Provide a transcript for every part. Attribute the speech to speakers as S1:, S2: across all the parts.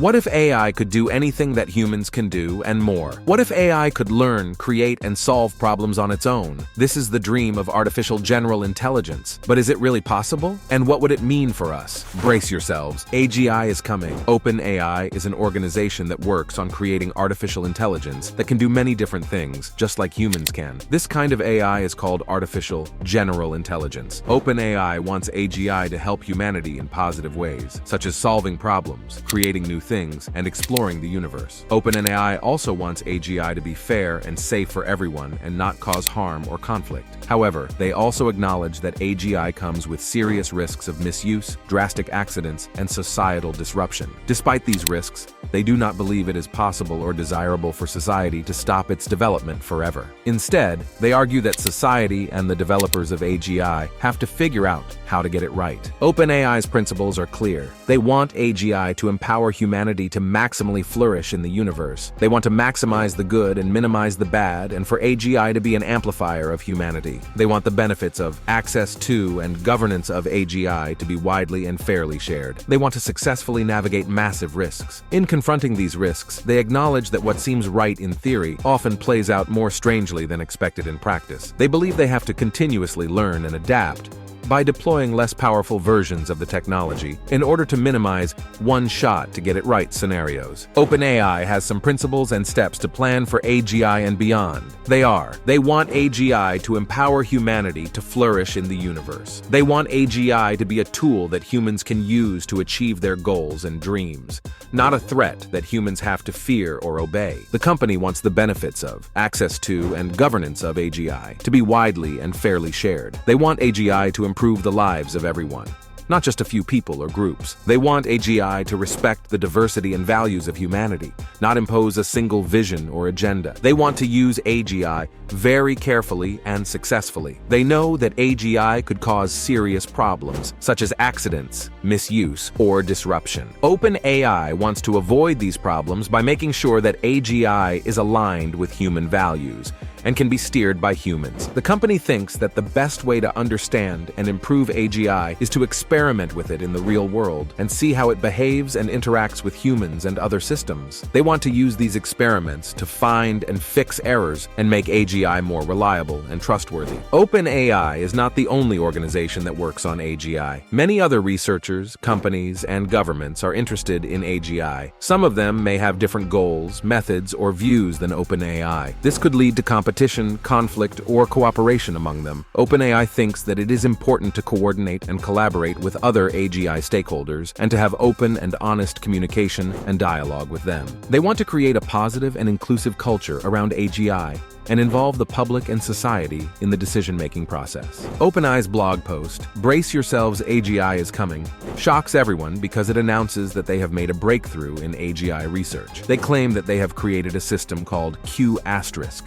S1: What if AI could do anything that humans can do and more? What if AI could learn, create, and solve problems on its own? This is the dream of artificial general intelligence. But is it really possible? And what would it mean for us? Brace yourselves. AGI is coming. OpenAI is an organization that works on creating artificial intelligence that can do many different things, just like humans can. This kind of AI is called artificial general intelligence. OpenAI wants AGI to help humanity in positive ways, such as solving problems, creating new things, and exploring the universe. OpenAI also wants AGI to be fair and safe for everyone and not cause harm or conflict. However, they also acknowledge that AGI comes with serious risks of misuse, drastic accidents, and societal disruption. Despite these risks, they do not believe it is possible or desirable for society to stop its development forever. Instead, they argue that society and the developers of AGI have to figure out how to get it right. OpenAI's principles are clear. They want AGI to empower humanity to maximally flourish in the universe. They want to maximize the good and minimize the bad, and for AGI to be an amplifier of humanity. They want the benefits of access to and governance of AGI to be widely and fairly shared. They want to successfully navigate massive risks. In confronting these risks, they acknowledge that what seems right in theory often plays out more strangely than expected in practice. They believe they have to continuously learn and adapt by deploying less powerful versions of the technology in order to minimize one-shot to get it right scenarios. OpenAI has some principles and steps to plan for AGI and beyond. They want AGI to empower humanity to flourish in the universe. They want AGI to be a tool that humans can use to achieve their goals and dreams, not a threat that humans have to fear or obey. The company wants the benefits of, access to, and governance of AGI to be widely and fairly shared. They want AGI to improve the lives of everyone, not just a few people or groups. They want AGI to respect the diversity and values of humanity, not impose a single vision or agenda. They want to use AGI very carefully and successfully. They know that AGI could cause serious problems, such as accidents, misuse, or disruption. OpenAI wants to avoid these problems by making sure that AGI is aligned with human values and can be steered by humans. The company thinks that the best way to understand and improve AGI is to experiment with it in the real world and see how it behaves and interacts with humans and other systems. They want to use these experiments to find and fix errors and make AGI more reliable and trustworthy. OpenAI is not the only organization that works on AGI. Many other researchers, companies, and governments are interested in AGI. Some of them may have different goals, methods, or views than OpenAI. This could lead to competition, conflict, or cooperation among them. OpenAI thinks that it is important to coordinate and collaborate with other AGI stakeholders and to have open and honest communication and dialogue with them. They want to create a positive and inclusive culture around AGI and involve the public and society in the decision-making process. OpenAI's blog post, "Brace Yourselves, AGI is Coming," shocks everyone because it announces that they have made a breakthrough in AGI research. They claim that they have created a system called Q*,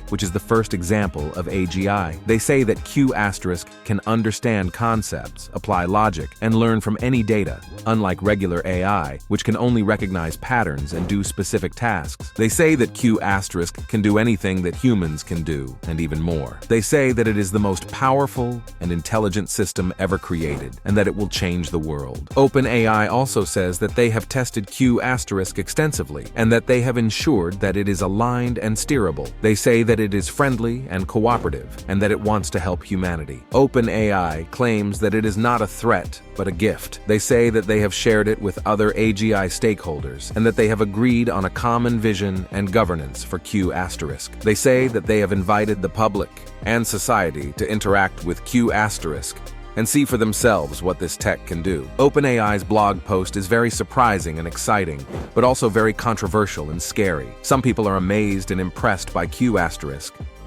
S1: which is the first example of AGI. They say that Q** can understand concepts, apply logic, and learn from any data, unlike regular AI, which can only recognize patterns and do specific tasks. They say that Q** can do anything that humans can do, and even more. They say that it is the most powerful and intelligent system ever created, and that it will change the world. OpenAI also says that they have tested Q** extensively, and that they have ensured that it is aligned and steerable. They say that it is friendly and cooperative, and that it wants to help humanity. OpenAI claims that it is not a threat, but a gift. They say that they have shared it with other AGI stakeholders, and that they have agreed on a common vision and governance for Q**. They say that they have invited the public and society to interact with Q** and see for themselves what this tech can do. OpenAI's blog post is very surprising and exciting, but also very controversial and scary. Some people are amazed and impressed by Q**,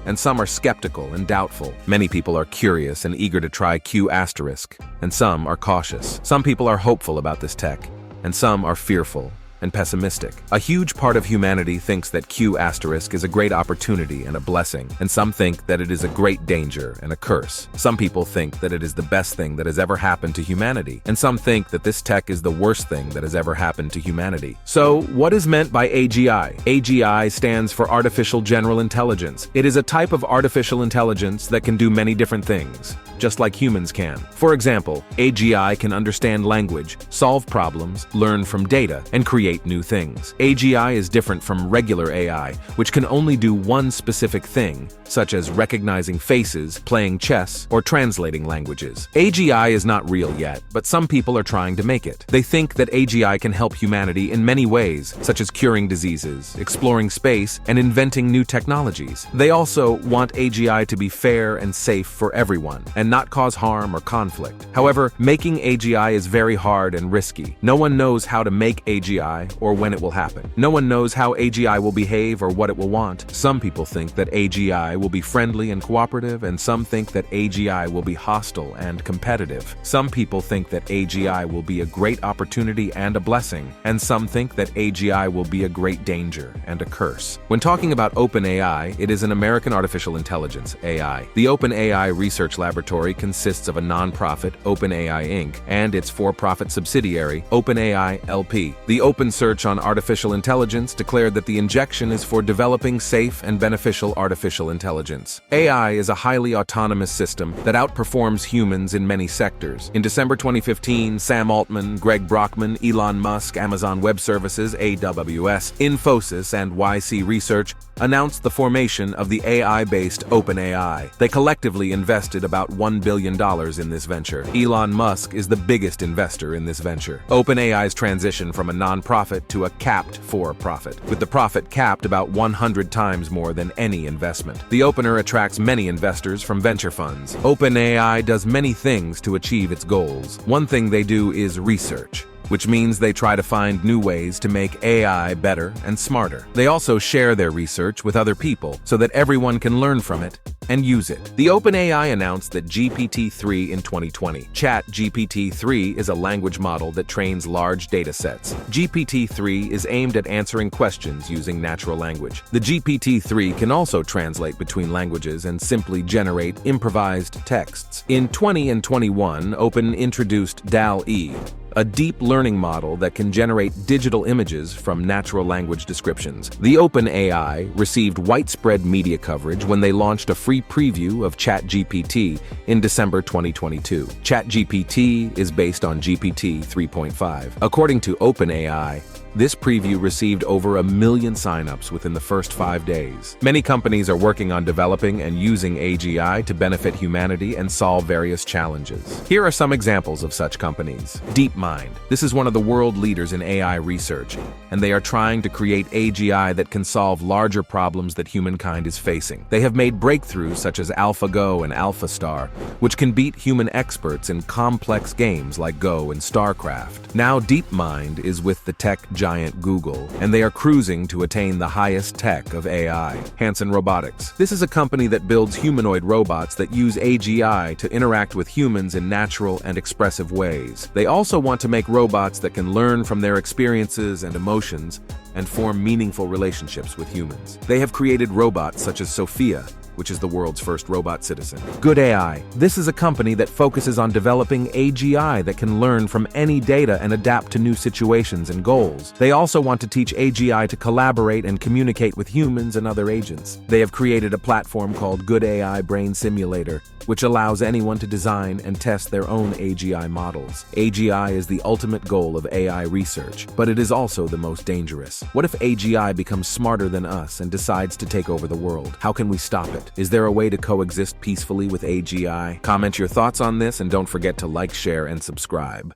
S1: and some are skeptical and doubtful. Many people are curious and eager to try Q**, and some are cautious. Some people are hopeful about this tech, and some are fearful and pessimistic. A huge part of humanity thinks that Q** is a great opportunity and a blessing, and some think that it is a great danger and a curse. Some people think that it is the best thing that has ever happened to humanity, and some think that this tech is the worst thing that has ever happened to humanity. So, what is meant by AGI? AGI stands for Artificial General Intelligence. It is a type of artificial intelligence that can do many different things, just like humans can. For example, AGI can understand language, solve problems, learn from data, and create create new things. AGI is different from regular AI, which can only do one specific thing, such as recognizing faces, playing chess, or translating languages. AGI is not real yet, but some people are trying to make it. They think that AGI can help humanity in many ways, such as curing diseases, exploring space, and inventing new technologies. They also want AGI to be fair and safe for everyone, and not cause harm or conflict. However, making AGI is very hard and risky. No one knows how to make AGI or when it will happen. No one knows how AGI will behave or what it will want. Some people think that AGI will be friendly and cooperative, and some think that AGI will be hostile and competitive. Some people think that AGI will be a great opportunity and a blessing, and some think that AGI will be a great danger and a curse. When talking about OpenAI, it is an American artificial intelligence, AI. The OpenAI research laboratory consists of a non-profit, OpenAI Inc., and its for-profit subsidiary, OpenAI LP. The Open Search on Artificial Intelligence declared that the injection is for developing safe and beneficial artificial intelligence. AI is a highly autonomous system that outperforms humans in many sectors. In December 2015, Sam Altman, Greg Brockman, Elon Musk, Amazon Web Services, AWS, Infosys, and YC Research announced the formation of the AI-based OpenAI. They collectively invested about $1 billion in this venture. Elon Musk is the biggest investor in this venture. OpenAI's transition from a non-profit to a capped for-profit, with the profit capped about 100 times more than any investment. The opener attracts many investors from venture funds. OpenAI does many things to achieve its goals. One thing they do is research, which means they try to find new ways to make AI better and smarter. They also share their research with other people so that everyone can learn from it and use it. The OpenAI announced that GPT-3 in 2020. ChatGPT-3 is a language model that trains large data sets. GPT-3 is aimed at answering questions using natural language. The GPT-3 can also translate between languages and simply generate improvised texts. In 20 and 21, Open introduced DALL-E, a deep learning model that can generate digital images from natural language descriptions. The OpenAI received widespread media coverage when they launched a free preview of ChatGPT in December 2022. ChatGPT is based on GPT 3.5. According to OpenAI, this preview received over 1 million signups within the first 5 days. Many companies are working on developing and using AGI to benefit humanity and solve various challenges. Here are some examples of such companies. DeepMind. This is one of the world leaders in AI research, and they are trying to create AGI that can solve larger problems that humankind is facing. They have made breakthroughs such as AlphaGo and AlphaStar, which can beat human experts in complex games like Go and StarCraft. Now DeepMind is with the tech giant Google, and they are cruising to attain the highest tech of AI. Hanson Robotics. This is a company that builds humanoid robots that use AGI to interact with humans in natural and expressive ways. They also want to make robots that can learn from their experiences and emotions and form meaningful relationships with humans. They have created robots such as Sophia, which is the world's first robot citizen. Good AI. This is a company that focuses on developing AGI that can learn from any data and adapt to new situations and goals. They also want to teach AGI to collaborate and communicate with humans and other agents. They have created a platform called Good AI Brain Simulator, which allows anyone to design and test their own AGI models. AGI is the ultimate goal of AI research, but it is also the most dangerous. What if AGI becomes smarter than us and decides to take over the world? How can we stop it? Is there a way to coexist peacefully with AGI? Comment your thoughts on this and don't forget to like, share, and subscribe.